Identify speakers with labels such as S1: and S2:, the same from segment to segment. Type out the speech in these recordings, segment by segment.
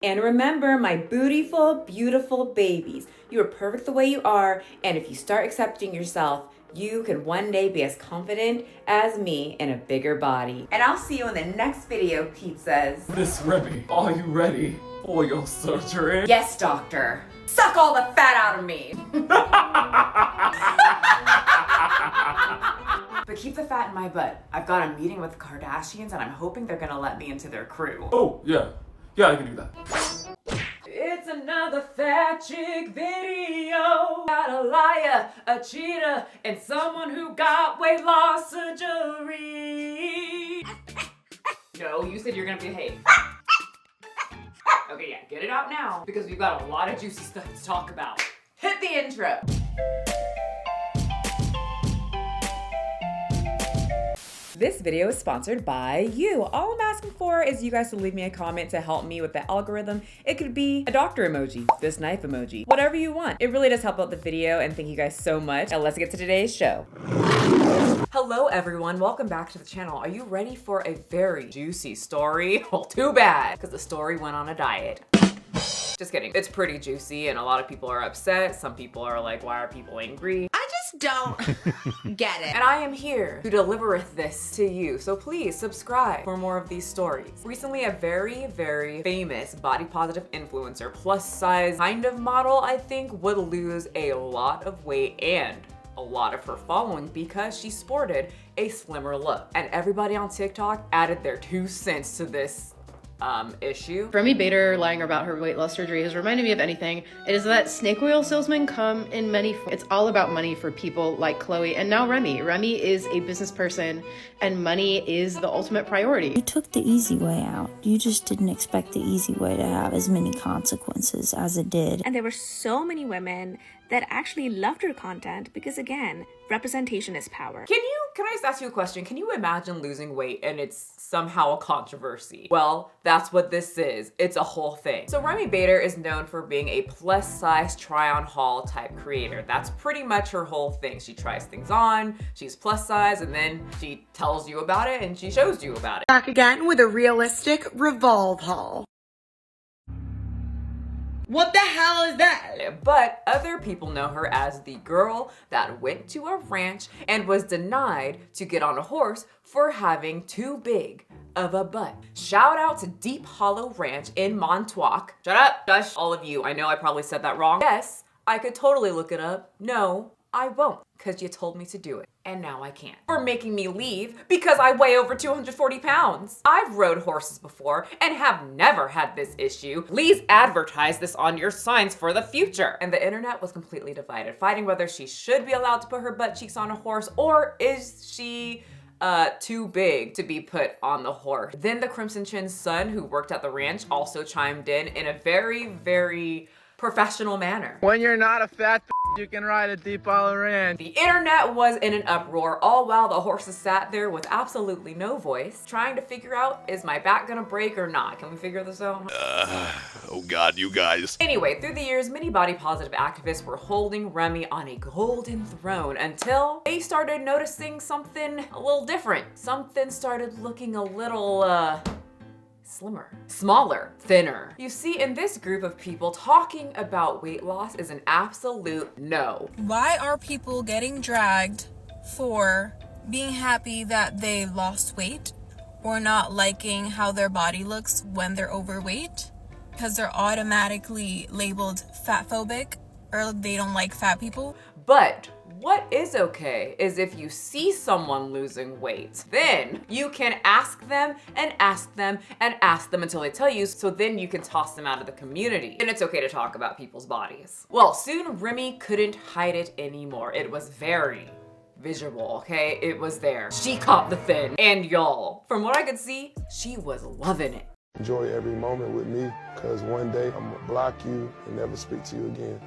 S1: And remember, my beautiful, beautiful babies, you are perfect the way you are, and if you start accepting yourself, you can one day be as confident as me in a bigger body. And I'll see you in the next video, pizzas.
S2: Miss Remy, are you ready for your surgery?
S1: Yes, doctor. Suck all the fat out of me. But keep the fat in my butt. I've got a meeting with the Kardashians and I'm hoping they're gonna let me into their crew.
S2: Oh, yeah. Yeah, I can do that.
S1: It's another fat chick video. Got a liar, a cheater, and someone who got weight loss surgery. No, you said you're gonna behave. Okay, yeah, get it out now because we've got a lot of juicy stuff to talk about. Hit the intro. This video is sponsored by you. All I'm asking for is you guys to leave me a comment to help me with the algorithm. It could be a doctor emoji, this knife emoji, whatever you want. It really does help out the video, and thank you guys so much. Now let's get to today's show. Hello everyone, welcome back to the channel. Are you ready for a very juicy story? Well, too bad, because the story went on a diet. Just kidding. It's pretty juicy and a lot of people are upset. Some people are like, why are people angry? I just don't get it. And I am here to deliver this to you. So please subscribe for more of these stories. Recently, a very, very famous body positive influencer, plus size kind of model, I think, would lose a lot of weight and a lot of her following because she sported a slimmer look. And everybody on TikTok added their 2 cents to this issue.
S3: Remy Bader lying about her weight loss surgery has reminded me of anything. It is that snake oil salesmen come in many forms. It's all about money for people like Khloe and now Remy. Remy is a business person and money is the ultimate priority.
S4: You took the easy way out. You just didn't expect the easy way to have as many consequences as it did.
S5: And there were so many women that actually loved her content because, again, representation is power.
S1: Can I just ask you a question? Can you imagine losing weight and it's somehow a controversy? Well, that's what this is. It's a whole thing. So Remy Bader is known for being a plus size try on haul type creator. That's pretty much her whole thing. She tries things on, she's plus size, and then she tells you about it and she shows you about it.
S6: Back again with a realistic Revolve haul. What the hell is that?
S1: But other people know her as the girl that went to a ranch and was denied to get on a horse for having too big of a butt. Shout out to Deep Hollow Ranch in Montauk. Shut up, shush, all of you. I know I probably said that wrong. Yes, I could totally look it up. No, I won't, because you told me to do it. And now I can't. For making me leave because I weigh over 240 pounds. I've rode horses before and have never had this issue. Please advertise this on your signs for the future. And the internet was completely divided, fighting whether she should be allowed to put her butt cheeks on a horse or is she too big to be put on the horse. Then the Crimson Chin's son, who worked at the ranch, also chimed in a very, very professional manner.
S7: When you're not a fat you can ride a Deep Hollow Ranch.
S1: The internet was in an uproar, all while the horses sat there with absolutely no voice, trying to figure out, is my back gonna break or not? Can we figure this out?
S8: Oh God, you guys.
S1: Anyway, through the years, many body positive activists were holding Remy on a golden throne until they started noticing something a little different. Something started looking a little, slimmer, smaller, thinner. You see, in this group of people, talking about weight loss is an absolute no.
S9: Why are people getting dragged for being happy that they lost weight or not liking how their body looks when they're overweight? Because they're automatically labeled fat phobic or they don't like fat people.
S1: But what is okay is if you see someone losing weight, then you can ask them and ask them and ask them until they tell you, so then you can toss them out of the community. And it's okay to talk about people's bodies. Well, soon Remy couldn't hide it anymore. It was very visual, okay? It was there. She caught the thin. And y'all, from what I could see, she was loving it.
S10: Enjoy every moment with me, because one day I'm gonna block you and never speak to you again.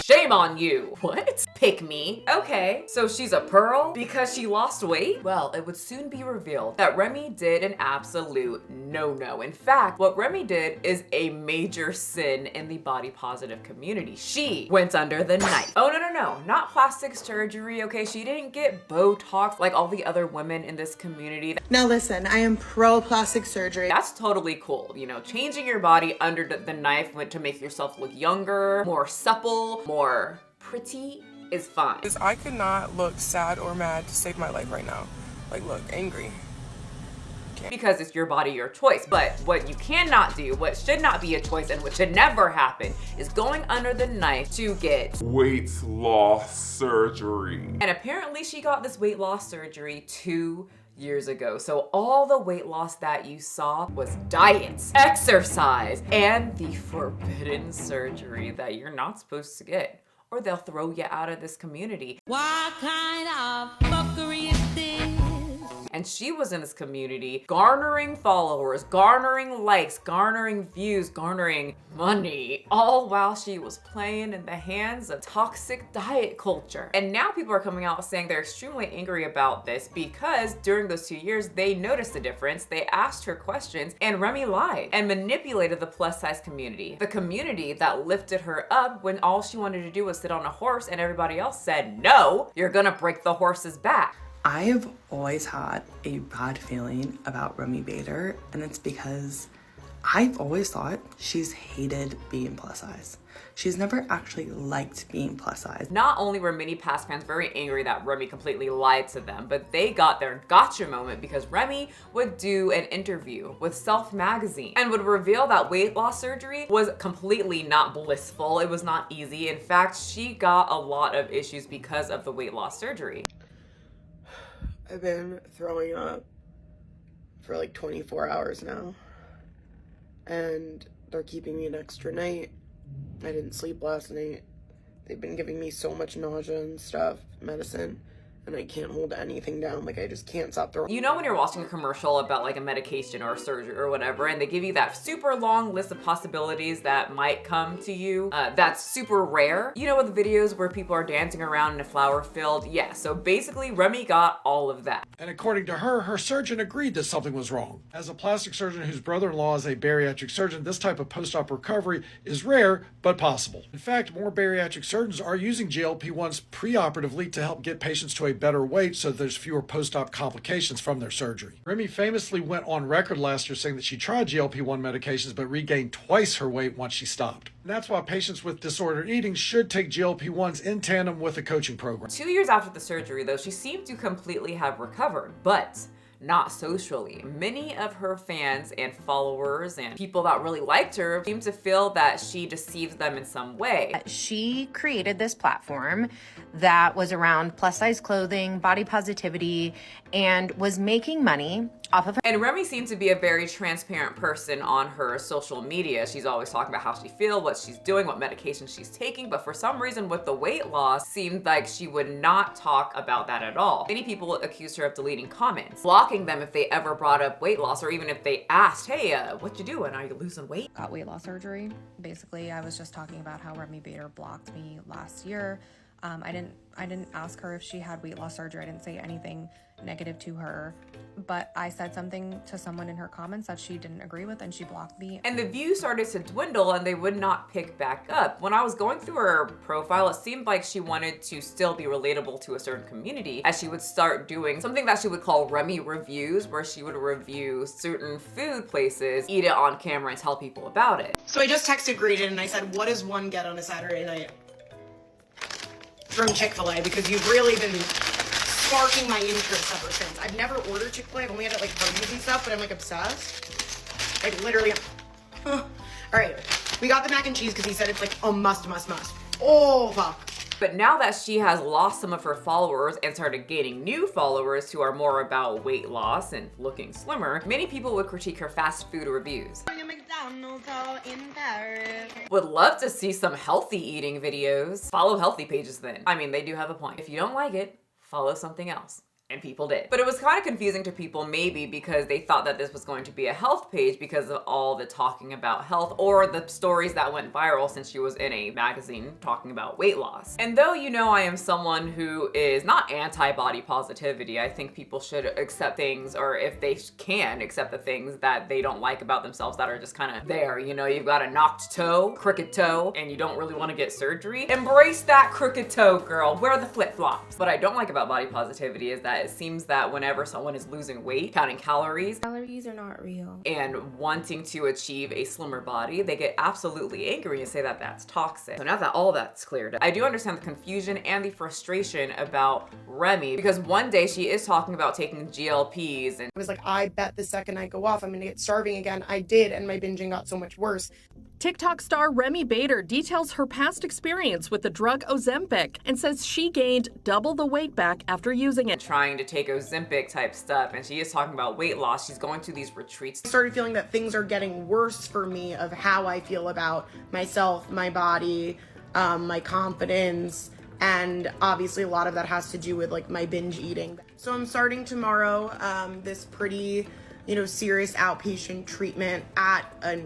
S1: Shame on you. What? Pick me. Okay, so she's a pearl because she lost weight? Well, it would soon be revealed that Remy did an absolute no-no. In fact, what Remy did is a major sin in the body positive community. She went under the knife. Oh, no, not plastic surgery, okay? She didn't get Botox like all the other women in this community.
S6: Now listen, I am pro plastic surgery.
S1: That's totally cool. You know, changing your body under the knife to make yourself look younger, more supple, more pretty is fine.
S10: I could not look sad or mad to save my life right now. Like, look, angry.
S1: Because it's your body, your choice. But what you cannot do, what should not be a choice and what should never happen is going under the knife to get
S2: weight loss surgery.
S1: And apparently she got this weight loss surgery 2 years ago. So all the weight loss that you saw was diets, exercise, and the forbidden surgery that you're not supposed to get, or they'll throw you out of this community.
S11: What kind of fuckery is this?
S1: And she was in this community garnering followers, garnering likes, garnering views, garnering money, all while she was playing in the hands of toxic diet culture. And now people are coming out saying they're extremely angry about this because during those 2 years, they noticed a difference. They asked her questions and Remy lied and manipulated the plus size community. The community that lifted her up when all she wanted to do was sit on a horse and everybody else said, no, you're gonna break the horse's back.
S12: I've always had a bad feeling about Remy Bader, and it's because I've always thought she's hated being plus size. She's never actually liked being plus size.
S1: Not only were many past fans very angry that Remy completely lied to them, but they got their gotcha moment because Remy would do an interview with Self magazine and would reveal that weight loss surgery was completely not blissful. It was not easy. In fact, she got a lot of issues because of the weight loss surgery.
S6: I've been throwing up for like 24 hours now, and they're keeping me an extra night. I didn't sleep last night. They've been giving me so much nausea and stuff, medicine, and I can't hold anything down. Like, I just can't stop throwing.
S1: You know when you're watching a commercial about like a medication or a surgery or whatever, and they give you that super long list of possibilities that might come to you, that's super rare. You know, with the videos where people are dancing around in a flower field? Yeah, so basically Remy got all of that.
S13: And according to her, her surgeon agreed that something was wrong. As a plastic surgeon whose brother-in-law is a bariatric surgeon, this type of post-op recovery is rare, but possible. In fact, more bariatric surgeons are using GLP-1s preoperatively to help get patients to a better weight so there's fewer post-op complications from their surgery. Remy famously went on record last year saying that she tried GLP-1 medications but regained twice her weight once she stopped. And that's why patients with disordered eating should take GLP-1s in tandem with a coaching program.
S1: 2 years after the surgery though, she seemed to completely have recovered, but not socially. Many of her fans and followers and people that really liked her seemed to feel that she deceived them in some way.
S3: She created this platform that was around plus size clothing, body positivity, and was making money off of her.
S1: And Remy seemed to be a very transparent person on her social media. She's always talking about how she feels, what she's doing, what medication she's taking, but for some reason with the weight loss, seemed like she would not talk about that at all. Many people accused her of deleting comments, blocking them if they ever brought up weight loss, or even if they asked, hey, what you doing? Are you losing weight?
S14: Got weight loss surgery. Basically, I was just talking about how Remy Bader blocked me last year. I didn't ask her if she had weight loss surgery. I didn't say anything negative to her, but I said something to someone in her comments that she didn't agree with and she blocked me.
S1: And the views started to dwindle and they would not pick back up. When I was going through her profile, it seemed like she wanted to still be relatable to a certain community, as she would start doing something that she would call Remy reviews, where she would review certain food places, eat it on camera, and tell people about it.
S6: So I just texted Greedon and I said, what does one get on a Saturday night from Chick-fil-A? Because you've really been sparking my interest ever since. I've never ordered Chick-fil-A. I've only had it like parties and stuff, but I'm like obsessed. Like literally. All right, we got the mac and cheese because he said it's like a must. Oh, fuck.
S1: But now that she has lost some of her followers and started gaining new followers who are more about weight loss and looking slimmer, many people would critique her fast food reviews. Would love to see some healthy eating videos. Follow healthy pages then. I mean, they do have a point. If you don't like it, follow something else. And people did. But it was kind of confusing to people, maybe because they thought that this was going to be a health page because of all the talking about health or the stories that went viral since she was in a magazine talking about weight loss. And though you know I am someone who is not anti-body positivity, I think people should accept things, or if they can, accept the things that they don't like about themselves that are just kind of there. You know, you've got a knocked toe, crooked toe, and you don't really want to get surgery. Embrace that crooked toe, girl. Wear the flip-flops. What I don't like about body positivity is that it seems that whenever someone is losing weight, counting calories
S15: are not real,
S1: and wanting to achieve a slimmer body, they get absolutely angry and say that that's toxic. So now that all that's cleared up, I do understand the confusion and the frustration about Remy, because one day she is talking about taking GLPs and
S6: I was like, I bet the second I go off, I'm gonna get starving again. I did, and my binging got so much worse.
S16: TikTok star Remy Bader details her past experience with the drug Ozempic and says she gained double the weight back after using it.
S1: Trying to take Ozempic type stuff, and she is talking about weight loss. She's going to these retreats.
S6: I started feeling that things are getting worse for me of how I feel about myself, my body, my confidence, and obviously a lot of that has to do with like my binge eating. So I'm starting tomorrow this pretty, serious outpatient treatment at a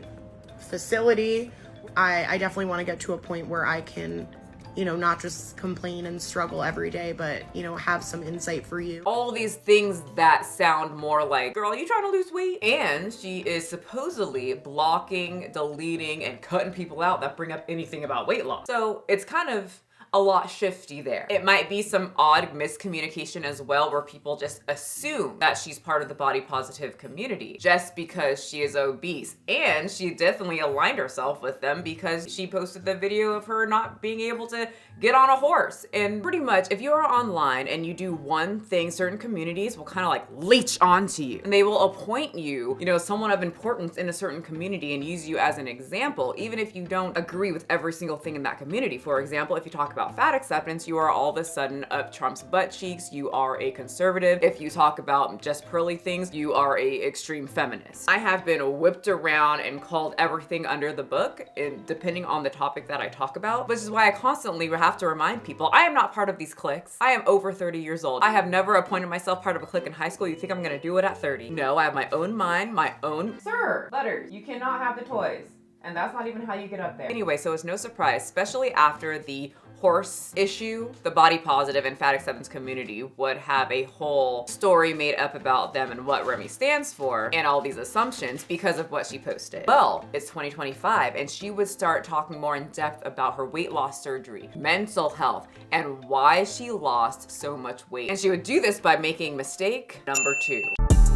S6: facility. I definitely want to get to a point where I can, not just complain and struggle every day, but, have some insight for you.
S1: All these things that sound more like, girl, are you trying to lose weight? And she is supposedly blocking, deleting, and cutting people out that bring up anything about weight loss. So it's kind of a lot shifty there. It might be some odd miscommunication as well, where people just assume that she's part of the body positive community just because she is obese. And she definitely aligned herself with them because she posted the video of her not being able to get on a horse. And pretty much if you are online and you do one thing, certain communities will kind of like leech onto you, and they will appoint you, someone of importance in a certain community and use you as an example, even if you don't agree with every single thing in that community. For example, if you talk about fat acceptance, you are all of a sudden up Trump's butt cheeks, you are a conservative. If you talk about just pearly things, you are a extreme feminist. I have been whipped around and called everything under the book, and depending on the topic that I talk about, which is why I constantly have to remind people, I am not part of these cliques. I am over 30 years old. I have never appointed myself part of a clique in high school. You think I'm gonna do it at 30? No, I have my own mind, my own. Sir, Butters, you cannot have the toys. And that's not even how you get up there. Anyway, so it's no surprise, especially after the horse issue, the body positive and fat acceptance community would have a whole story made up about them and what Remy stands for and all these assumptions because of what she posted. Well, it's 2025 and she would start talking more in depth about her weight loss surgery, mental health, and why she lost so much weight. And she would do this by making mistake number 2.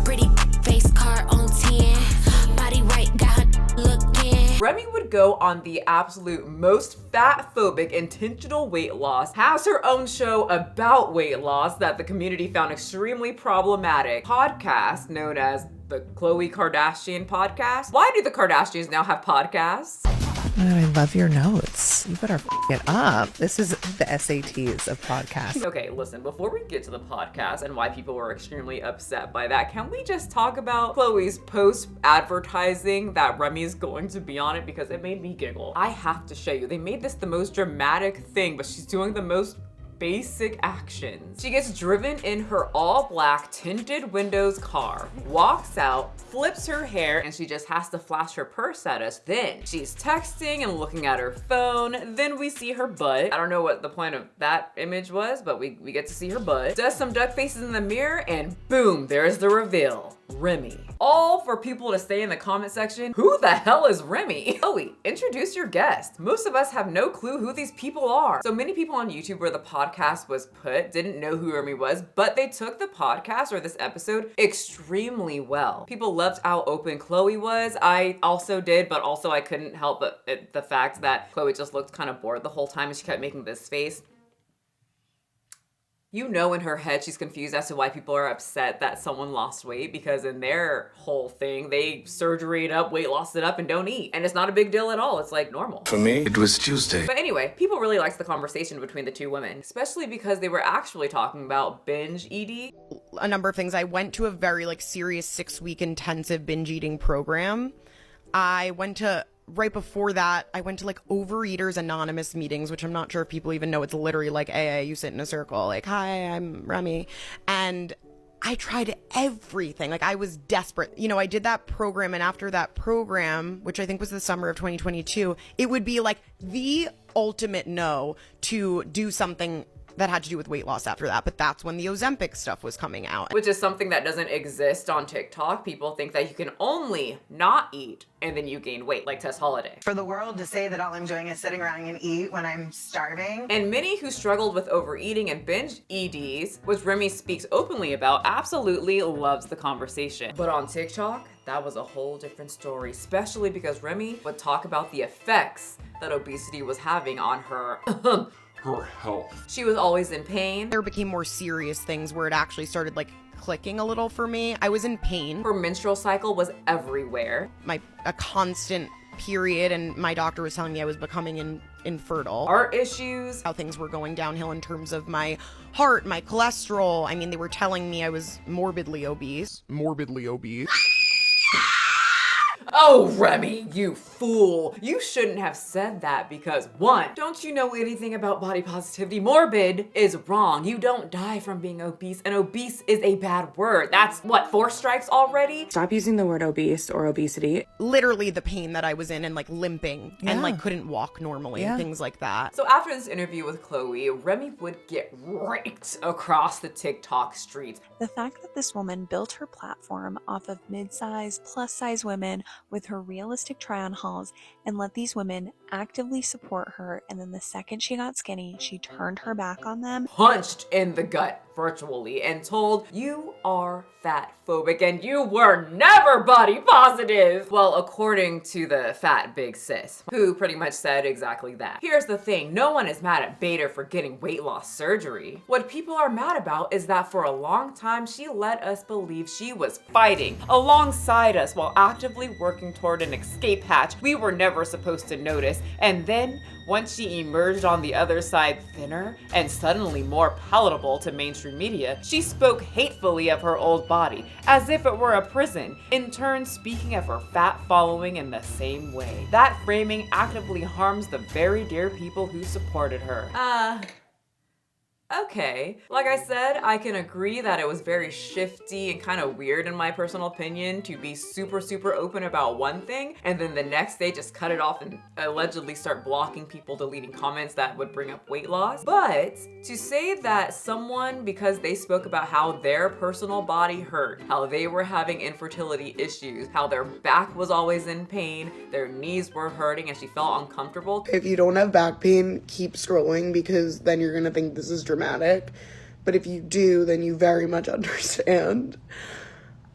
S11: Pretty face car on 10, body right, got her looking.
S1: Remy would go on the absolute most fat-phobic intentional weight loss, has her own show about weight loss that the community found extremely problematic, podcast known as the Khloe Kardashian podcast. Why do the Kardashians now have podcasts?
S17: I love your notes. You better it up. This is the SATs of podcasts.
S1: Okay, listen, before we get to the podcast and why people were extremely upset by that, can we just talk about Khloe's post advertising that Remy is going to be on it, because it made me giggle. I have to show you. They made this the most dramatic thing, but she's doing the most basic actions. She gets driven in her all black tinted windows car, walks out, flips her hair, and she just has to flash her purse at us. Then she's texting and looking at her phone. Then we see her butt. I don't know what the point of that image was, but we get to see her butt. Does some duck faces in the mirror, and boom, there's the reveal. Remy. All for people to say in the comment section, who the hell is Remy? Khloe, introduce your guest. Most of us have no clue who these people are. So many people on YouTube where the podcast was put didn't know who Remy was, but they took the podcast or this episode extremely well. People loved how open Khloe was. I also did, but also I couldn't help but the fact that Khloe just looked kind of bored the whole time and she kept making this face. You know, in her head, she's confused as to why people are upset that someone lost weight, because in their whole thing, they surgery it up, weight loss it up, and don't eat. And it's not a big deal at all. It's like normal.
S8: For me, it was Tuesday.
S1: But anyway, people really liked the conversation between the two women, especially because they were actually talking about binge eating.
S6: A number of things. I went to a very serious 6-week intensive binge eating program. I went to right before that, I went to like Overeaters Anonymous meetings, which I'm not sure if people even know. It's literally like AA. You sit in a circle, like, hi, I'm Remy. And I tried everything. Like, I was desperate. You know, I did that program, and after that program, which I think was the summer of 2022, it would be like the ultimate no to do something that had to do with weight loss after that. But that's when the Ozempic stuff was coming out.
S1: Which is something that doesn't exist on TikTok. People think that you can only not eat and then you gain weight, like Tess Holiday.
S15: For the world to say that all I'm doing is sitting around and eat when I'm starving.
S1: And many who struggled with overeating and binge EDs, which Remy speaks openly about, absolutely loves the conversation. But on TikTok, that was a whole different story, especially because Remy would talk about the effects that obesity was having on her
S2: her health.
S1: She was always in pain.
S6: There became more serious things where it actually started like clicking a little for me. I was in pain.
S1: Her menstrual cycle was everywhere.
S6: A constant period, and my doctor was telling me I was becoming infertile.
S1: Heart issues.
S6: How things were going downhill in terms of my heart, my cholesterol. I mean, they were telling me I was morbidly obese.
S1: Oh, Remy, you fool. You shouldn't have said that because, one, don't you know anything about body positivity? Morbid is wrong. You don't die from being obese, and obese is a bad word. That's, what, 4 strikes already?
S18: Stop using the word obese or obesity.
S6: Literally the pain that I was in and like limping and like couldn't walk normally and things like that.
S1: So after this interview with Khloe, Remy would get raked across the TikTok streets.
S19: The fact that this woman built her platform off of mid-size, plus-size women with her realistic try-on hauls and let these women actively support her, and then the second she got skinny, she turned her back on them.
S1: Punched in the gut virtually and told, you are fat phobic and you were never body positive. Well, according to the fat big sis, who pretty much said exactly that. Here's the thing, no one is mad at Bader for getting weight loss surgery. What people are mad about is that for a long time, she let us believe she was fighting alongside us while actively working toward an escape hatch we were never supposed to notice. And then once she emerged on the other side thinner and suddenly more palatable to mainstream media, she spoke hatefully of her old body, as if it were a prison, in turn speaking of her fat following in the same way. That framing actively harms the very dear people who supported her. Okay. Like I said, I can agree that it was very shifty and kind of weird in my personal opinion to be super open about one thing and then the next day just cut it off and allegedly start blocking people, deleting comments that would bring up weight loss. But to say that someone, because they spoke about how their personal body hurt, how they were having infertility issues, how their back was always in pain, their knees were hurting and she felt uncomfortable.
S12: If you don't have back pain, keep scrolling because then you're gonna think this is dramatic. But if you do, then you very much understand.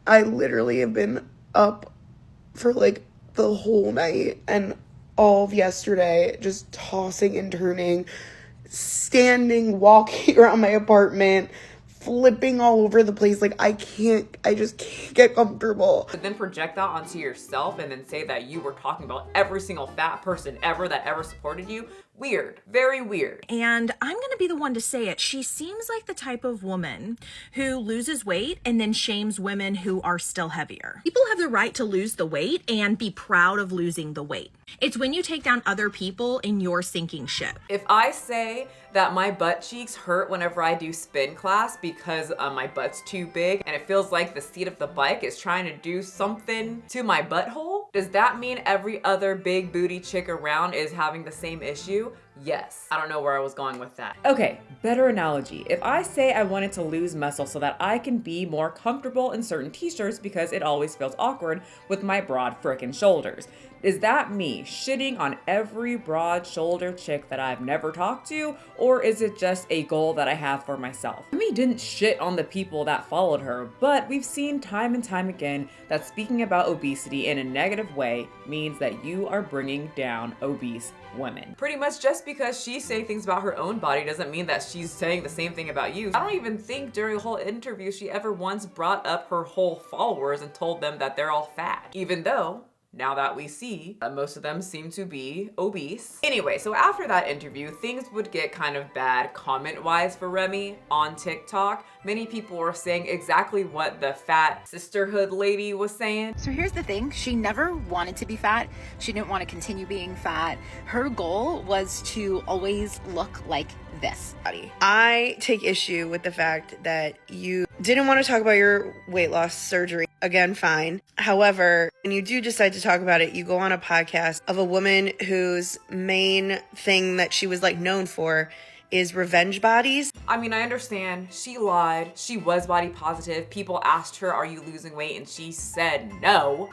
S12: I literally have been up for like the whole night and all of yesterday, just tossing and turning, standing, walking around my apartment, flipping all over the place. Like I just can't get comfortable.
S1: But then project that onto yourself and then say that you were talking about every single fat person ever that ever supported you. Weird. Very weird.
S20: And I'm gonna be the one to say it. She seems like the type of woman who loses weight and then shames women who are still heavier. People have the right to lose the weight and be proud of losing the weight. It's when you take down other people in your sinking ship.
S1: If I say that my butt cheeks hurt whenever I do spin class because my butt's too big and it feels like the seat of the bike is trying to do something to my butthole, does that mean every other big booty chick around is having the same issue? Yes. I don't know where I was going with that. Okay, better analogy. If I say I wanted to lose muscle so that I can be more comfortable in certain t-shirts because it always feels awkward with my broad frickin' shoulders, is that me shitting on every broad shoulder chick that I've never talked to, or is it just a goal that I have for myself? Remy didn't shit on the people that followed her, but we've seen time and time again that speaking about obesity in a negative way means that you are bringing down obese women. Pretty much just because she's saying things about her own body doesn't mean that she's saying the same thing about you. I don't even think during the whole interview she ever once brought up her whole followers and told them that they're all fat, even though now that we see that most of them seem to be obese. Anyway, so after that interview, things would get kind of bad comment-wise for Remy on TikTok. Many people were saying exactly what the fat sisterhood lady was saying.
S21: So here's the thing, she never wanted to be fat. She didn't want to continue being fat. Her goal was to always look like this.
S22: I take issue with the fact that you didn't want to talk about your weight loss surgery. Again, fine. However, when you do decide to talk about it, you go on a podcast of a woman whose main thing that she was like known for is revenge bodies.
S1: I mean, I understand she lied. She was body positive. People asked her, are you losing weight? And she said no.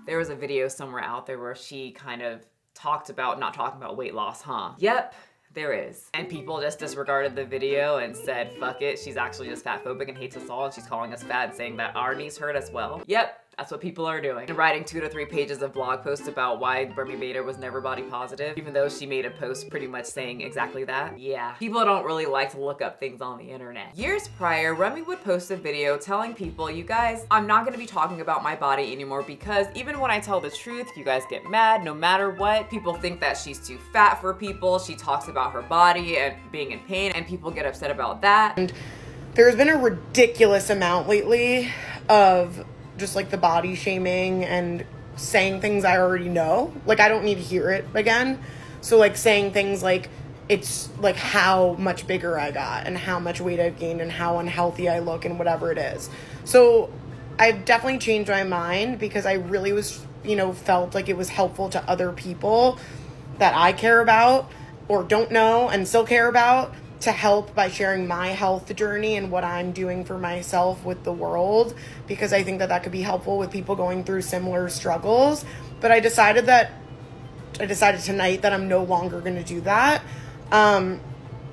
S1: There was a video somewhere out there where she kind of talked about not talking about weight loss, huh? Yep, there is. And people just disregarded the video and said, fuck it, she's actually just fat phobic and hates us all, and she's calling us fat and saying that our knees hurt as well. Yep, that's what people are doing. And writing 2 to 3 pages of blog posts about why Remy Bader was never body positive, even though she made a post pretty much saying exactly that. Yeah, people don't really like to look up things on the internet. Years prior, Remy would post a video telling people, you guys, I'm not gonna be talking about my body anymore because even when I tell the truth, you guys get mad no matter what. People think that she's too fat for people. She talks about her body and being in pain, and people get upset about that.
S6: And there's been a ridiculous amount lately of just like the body shaming and saying things I already know. Like, I don't need to hear it again. So like saying things like, it's like how much bigger I got and how much weight I've gained and how unhealthy I look and whatever it is. So I've definitely changed my mind because I really was, you know, felt like it was helpful to other people that I care about or don't know and still care about to help by sharing my health journey and what I'm doing for myself with the world, because I think that that could be helpful with people going through similar struggles. But I decided tonight that I'm no longer going to do that.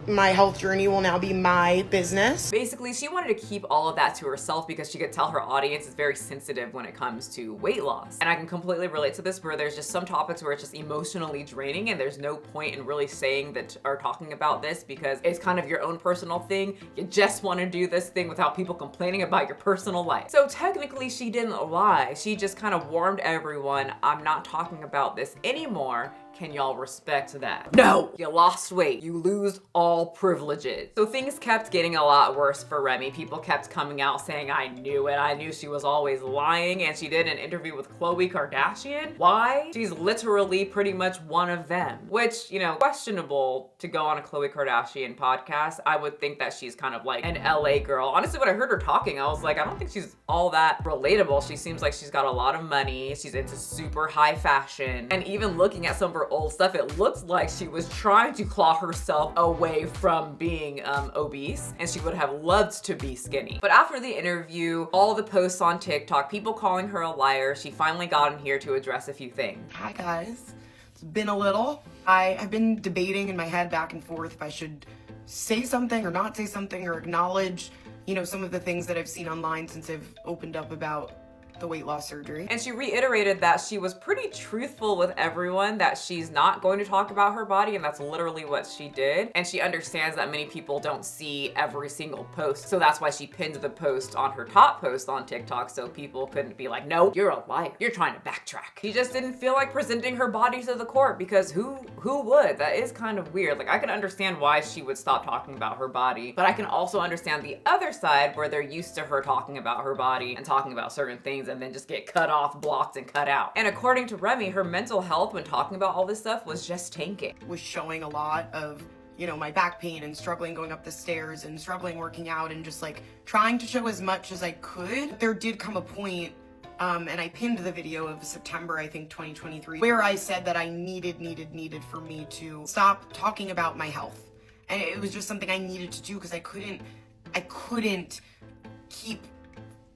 S6: My health journey will now be my business.
S1: Basically, she wanted to keep all of that to herself because she could tell her audience is very sensitive when it comes to weight loss. And I can completely relate to this, where there's just some topics where it's just emotionally draining and there's no point in really saying that or talking about this because it's kind of your own personal thing. You just want to do this thing without people complaining about your personal life. So technically she didn't lie. She just kind of warned everyone, I'm not talking about this anymore. Can y'all respect that? No! You lost weight. You lose all privileges. So things kept getting a lot worse for Remy. People kept coming out saying, I knew it. I knew she was always lying. And she did an interview with Khloe Kardashian. Why? She's literally pretty much one of them. Which, you know, questionable to go on a Khloe Kardashian podcast. I would think that she's kind of like an LA girl. Honestly, when I heard her talking, I was like, I don't think she's all that relatable. She seems like she's got a lot of money. She's into super high fashion. And even looking at some of her old stuff, it looks like she was trying to claw herself away from being obese, and she would have loved to be skinny. But after the interview, all the posts on TikTok, people calling her a liar, she finally got in here to address a few things.
S6: Hi guys, it's been a little. I've been debating in my head back and forth if I should say something or not say something or acknowledge, you know, some of the things that I've seen online since I've opened up about the weight loss surgery.
S1: And she reiterated that she was pretty truthful with everyone, that she's not going to talk about her body, and that's literally what she did. And she understands that many people don't see every single post, so that's why she pinned the post on her top post on TikTok, so people couldn't be like, no, you're a liar, you're trying to backtrack. She just didn't feel like presenting her body to the court, because who would? That is kind of weird. Like, I can understand why she would stop talking about her body, but I can also understand the other side where they're used to her talking about her body and talking about certain things and then just get cut off, blocked, and cut out. And according to Remy, her mental health when talking about all this stuff was just tanking.
S6: Was showing a lot of, you know, my back pain and struggling going up the stairs and struggling working out and just like trying to show as much as I could. There did come a point, and I pinned the video of September, I think 2023, where I said that I needed for me to stop talking about my health. And it was just something I needed to do because I couldn't keep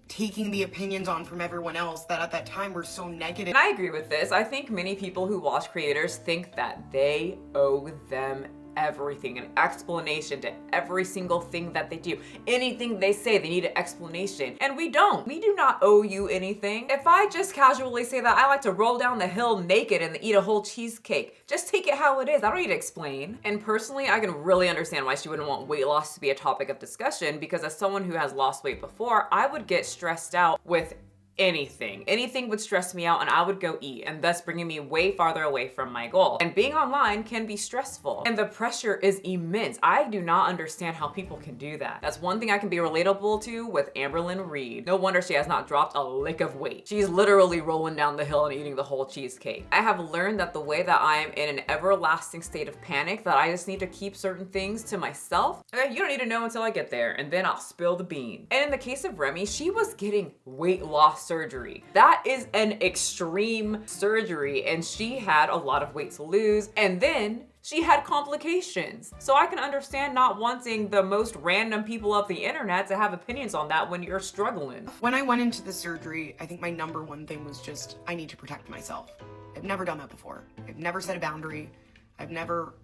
S6: taking the opinions on from everyone else that at that time were so negative.
S1: And I agree with this. I think many people who watch creators think that they owe them everything, an explanation to every single thing that they do. Anything they say, they need an explanation. And we don't. We do not owe you anything. If I just casually say that I like to roll down the hill naked and eat a whole cheesecake, just take it how it is. I don't need to explain. And personally, I can really understand why she wouldn't want weight loss to be a topic of discussion, because as someone who has lost weight before, I would get stressed out with anything. Anything would stress me out and I would go eat, and thus bringing me way farther away from my goal. And being online can be stressful and the pressure is immense. I do not understand how people can do that. That's one thing I can be relatable to with Amberlynn Reed. No wonder she has not dropped a lick of weight. She's literally rolling down the hill and eating the whole cheesecake. I have learned that the way that I am in an everlasting state of panic, that I just need to keep certain things to myself. Okay, you don't need to know until I get there, and then I'll spill the bean. And in the case of Remy, she was getting weight loss surgery. That is an extreme surgery, and she had a lot of weight to lose, and then she had complications. So I can understand not wanting the most random people of the internet to have opinions on that when you're struggling.
S6: When I went into the surgery, I think my number one thing was just, I need to protect myself. I've never done that before. I've never set a boundary. I've never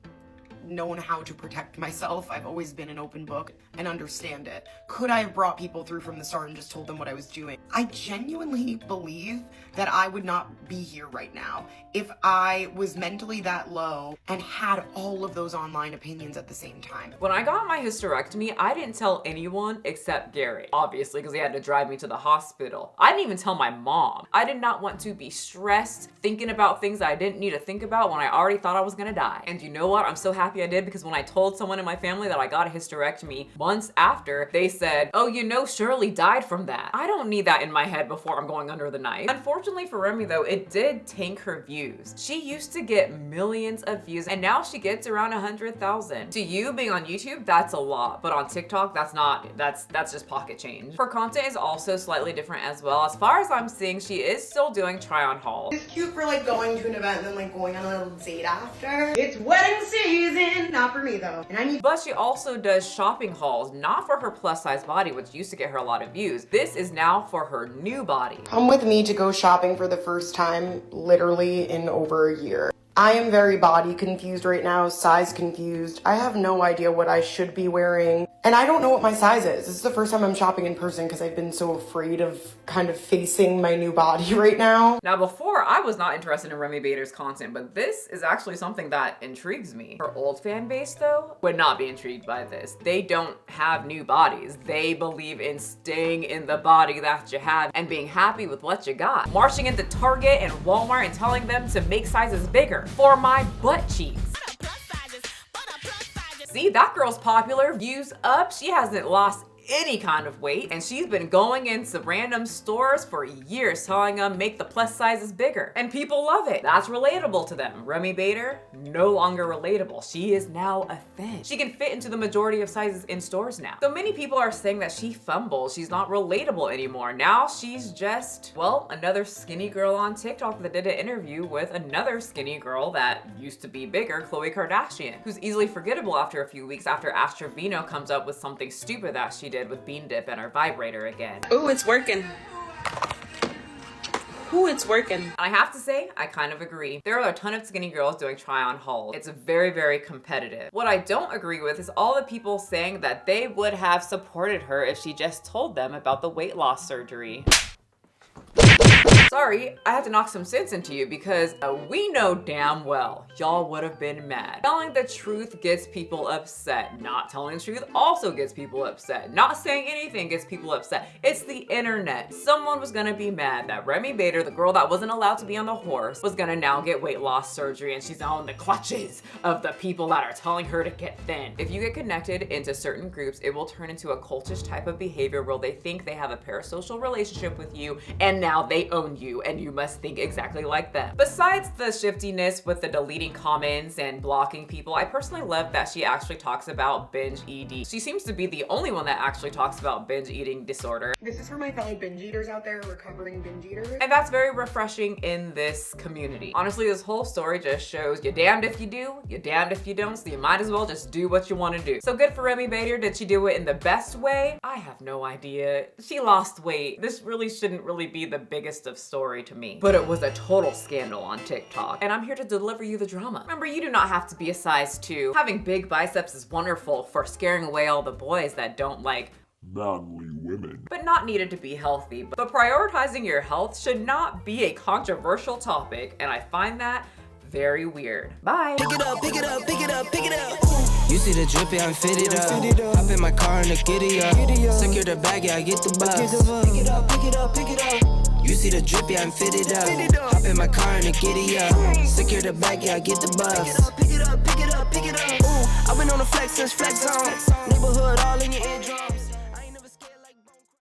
S6: known how to protect myself. I've always been an open book and understand it. Could I have brought people through from the start and just told them what I was doing? I genuinely believe that I would not be here right now if I was mentally that low and had all of those online opinions at the same time.
S1: When I got my hysterectomy, I didn't tell anyone except Garrett, obviously, because he had to drive me to the hospital. I didn't even tell my mom. I did not want to be stressed thinking about things I didn't need to think about when I already thought I was gonna die. And you know what? I'm so happy I did, because when I told someone in my family that I got a hysterectomy months after, they said, oh, you know, Shirley died from that. I don't need that in my head before I'm going under the knife. Unfortunately for Remy though, it did tank her views. She used to get millions of views and now she gets around 100,000. To you being on YouTube, that's a lot, but on TikTok, that's just pocket change. Her content is also slightly different as well. As far as I'm seeing, she is still doing try on hauls.
S6: It's cute for like going to an event and then like going on a little date after. It's wedding season, not for me though.
S1: But she also does shopping hauls, not for her plus size body, which used to get her a lot of views. This is now for her new body.
S6: Come with me to go shopping for the first time, literally in over a year. I am very body confused right now, size confused. I have no idea what I should be wearing. And I don't know what my size is. This is the first time I'm shopping in person because I've been so afraid of kind of facing my new body right now.
S1: Now before, I was not interested in Remy Bader's content, but this is actually something that intrigues me. Her old fan base though, would not be intrigued by this. They don't have new bodies. They believe in staying in the body that you have and being happy with what you got. Marching into Target and Walmart and telling them to make sizes bigger for my butt cheeks. See, that girl's popular, views up, she hasn't lost any kind of weight, and she's been going into random stores for years telling them make the plus sizes bigger, and people love it. That's relatable to them. Remy Bader, no longer relatable. She is now a thing. She can fit into the majority of sizes in stores now. So many people are saying that she fumbles, she's not relatable anymore. Now she's just, well, another skinny girl on TikTok that did an interview with another skinny girl that used to be bigger, Khloe Kardashian, who's easily forgettable after a few weeks after Astra Vino comes up with something stupid that she did with Bean Dip and her vibrator again.
S18: Oh, it's working. Ooh, it's working.
S1: I have to say, I kind of agree. There are a ton of skinny girls doing try on hauls. It's very, very competitive. What I don't agree with is all the people saying that they would have supported her if she just told them about the weight loss surgery. Sorry, I had to knock some sense into you because we know damn well y'all would have been mad. Telling the truth gets people upset. Not telling the truth also gets people upset. Not saying anything gets people upset. It's the internet. Someone was gonna be mad that Remy Bader, the girl that wasn't allowed to be on the horse, was gonna now get weight loss surgery and she's now in the clutches of the people that are telling her to get thin. If you get connected into certain groups, it will turn into a cultish type of behavior where they think they have a parasocial relationship with you and now they own you and you must think exactly like them. Besides the shiftiness with the deleting comments and blocking people, I personally love that she actually talks about binge ED. She seems to be the only one that actually talks about binge eating disorder.
S6: This is for my fellow binge eaters out there, recovering binge eaters.
S1: And that's very refreshing in this community. Honestly, this whole story just shows you're damned if you do, you're damned if you don't, so you might as well just do what you want to do. So good for Remy Bader. Did she do it in the best way? I have no idea. She lost weight. This really shouldn't really be the biggest of story to me, but it was a total scandal on TikTok, and I'm here to deliver you the drama. Remember, you do not have to be a size 2. Having big biceps is wonderful for scaring away all the boys that don't like manly women, but not needed to be healthy. But prioritizing your health should not be a controversial topic, and I find that very weird. Bye.
S4: Pick it up, pick it up, pick it up, pick it up. You see the drip, yeah, I'm fitted up. Hop in my car and the giddy up. Secure the bag, yeah, I get the bus. Pick it up, pick it up, pick it up. You see the drip, yeah, I'm fitted up. Hop in my car and I giddy up. Secure the back, yeah, I get the bus.
S5: Pick it up, pick it up, pick it up. Ooh, I've been on the flex since flex zone. Neighborhood all